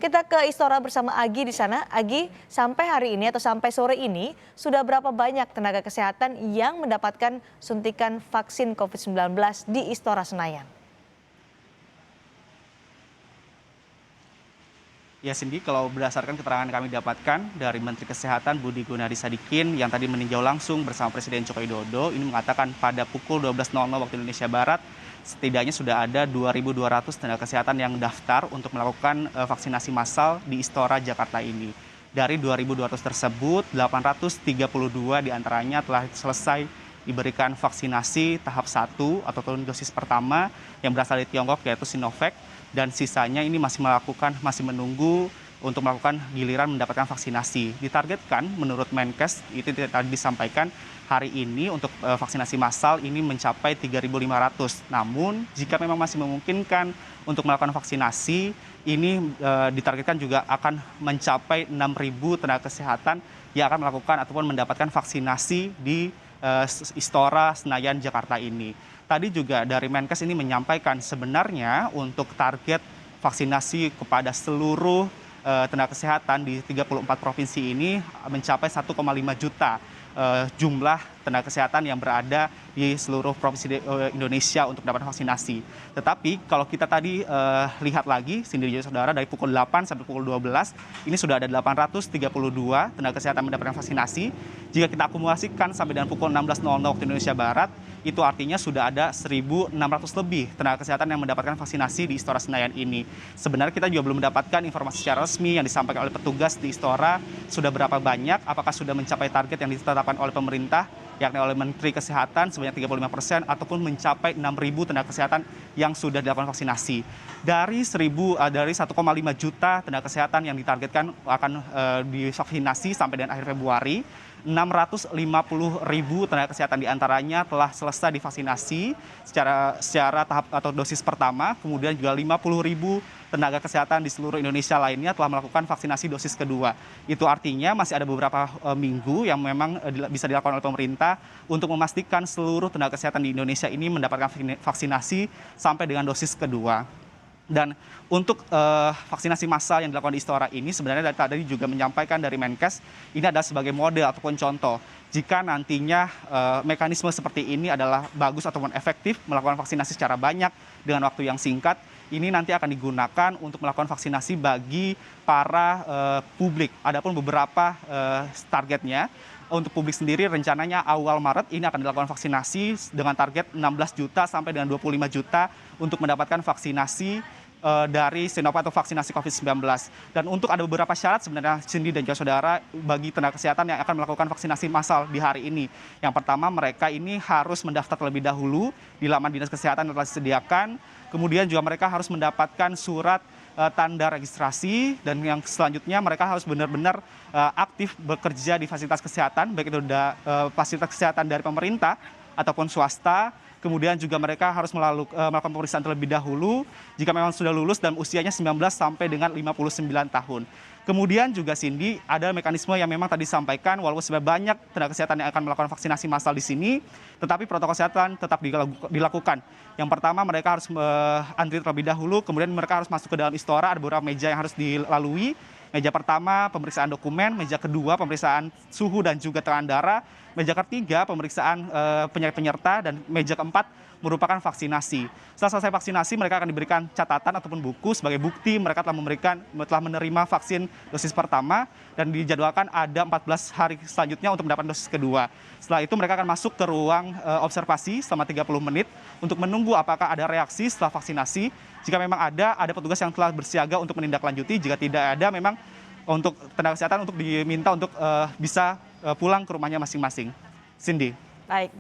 Kita ke Istora bersama Agi di sana. Agi, sampai hari ini atau sampai sore ini sudah berapa banyak tenaga kesehatan yang mendapatkan suntikan vaksin COVID-19 di Istora Senayan? Ya Cindy, kalau berdasarkan keterangan kami dapatkan dari Menteri Kesehatan Budi Gunadi Sadikin yang tadi meninjau langsung bersama Presiden Joko Widodo, ini mengatakan pada pukul 12.00 waktu Indonesia Barat, setidaknya sudah ada 2.200 tenaga kesehatan yang daftar untuk melakukan vaksinasi massal di Istora Jakarta ini. Dari 2.200 tersebut, 832 diantaranya telah selesai diberikan vaksinasi tahap 1 ataupun dosis pertama yang berasal dari Tiongkok yaitu Sinovac, dan sisanya ini masih menunggu untuk melakukan giliran mendapatkan vaksinasi. Ditargetkan menurut Menkes itu tadi disampaikan hari ini untuk vaksinasi massal ini mencapai 3.500. Namun jika memang masih memungkinkan untuk melakukan vaksinasi, ini ditargetkan juga akan mencapai 6.000 tenaga kesehatan yang akan melakukan ataupun mendapatkan vaksinasi di Istora Senayan Jakarta ini. Tadi juga dari Menkes ini menyampaikan sebenarnya untuk target vaksinasi kepada seluruh tenaga kesehatan di 34 provinsi ini mencapai 1,5 juta jumlah tenaga kesehatan yang berada di seluruh provinsi Indonesia untuk dapat vaksinasi. Tetapi kalau kita tadi lihat lagi, Cindy dan saudara, dari pukul 8 sampai pukul 12, ini sudah ada 832 tenaga kesehatan mendapatkan vaksinasi. Jika kita akumulasikan sampai dengan pukul 16.00 waktu Indonesia Barat, itu artinya sudah ada 1.600 lebih tenaga kesehatan yang mendapatkan vaksinasi di Istora Senayan ini. Sebenarnya kita juga belum mendapatkan informasi secara resmi yang disampaikan oleh petugas di Istora sudah berapa banyak, apakah sudah mencapai target yang ditetapkan oleh pemerintah, yakni oleh Menteri Kesehatan sebanyak 35%, ataupun mencapai 6.000 tenaga kesehatan yang sudah dilakukan vaksinasi. Dari 1,5 juta tenaga kesehatan yang ditargetkan akan divaksinasi sampai dengan akhir Februari, 650.000 tenaga kesehatan diantaranya telah selesai divaksinasi secara tahap atau dosis pertama, kemudian juga 50.000 tenaga kesehatan di seluruh Indonesia lainnya telah melakukan vaksinasi dosis kedua. Itu artinya masih ada beberapa minggu yang memang bisa dilakukan oleh pemerintah untuk memastikan seluruh tenaga kesehatan di Indonesia ini mendapatkan vaksinasi sampai dengan dosis kedua. Dan untuk vaksinasi massal yang dilakukan di Istora ini sebenarnya tadi juga menyampaikan dari Menkes, ini adalah sebagai model ataupun contoh. Jika nantinya mekanisme seperti ini adalah bagus ataupun efektif melakukan vaksinasi secara banyak dengan waktu yang singkat, ini nanti akan digunakan untuk melakukan vaksinasi bagi para publik. Adapun beberapa targetnya, untuk publik sendiri rencananya awal Maret ini akan dilakukan vaksinasi dengan target 16 juta sampai dengan 25 juta untuk mendapatkan vaksinasi dari Sinovac atau vaksinasi COVID-19. Dan untuk ada beberapa syarat sebenarnya Cindy dan juga saudara bagi tenaga kesehatan yang akan melakukan vaksinasi massal di hari ini. Yang pertama, mereka ini harus mendaftar terlebih dahulu di laman dinas kesehatan yang telah disediakan. Kemudian juga mereka harus mendapatkan surat tanda registrasi, dan yang selanjutnya mereka harus benar-benar aktif bekerja di fasilitas kesehatan, baik itu fasilitas kesehatan dari pemerintah ataupun swasta. Kemudian juga mereka harus melakukan pemeriksaan terlebih dahulu jika memang sudah lulus dan usianya 19 sampai dengan 59 tahun. Kemudian juga Cindy, ada mekanisme yang memang tadi disampaikan, walaupun sebenarnya banyak tenaga kesehatan yang akan melakukan vaksinasi massal di sini, tetapi protokol kesehatan tetap dilakukan. Yang pertama, mereka harus antri terlebih dahulu, kemudian mereka harus masuk ke dalam Istora, ada beberapa meja yang harus dilalui. Meja pertama pemeriksaan dokumen, meja kedua pemeriksaan suhu dan juga tekanan darah, meja ketiga pemeriksaan penyakit penyerta, dan meja keempat merupakan vaksinasi. Setelah selesai vaksinasi, mereka akan diberikan catatan ataupun buku sebagai bukti mereka telah menerima vaksin dosis pertama, dan dijadwalkan ada 14 hari selanjutnya untuk mendapatkan dosis kedua. Setelah itu mereka akan masuk ke ruang observasi selama 30 menit untuk menunggu apakah ada reaksi setelah vaksinasi. Jika memang ada petugas yang telah bersiaga untuk menindaklanjuti. Jika tidak ada, memang untuk tenaga kesehatan untuk diminta untuk bisa pulang ke rumahnya masing-masing. Cindy. Baik.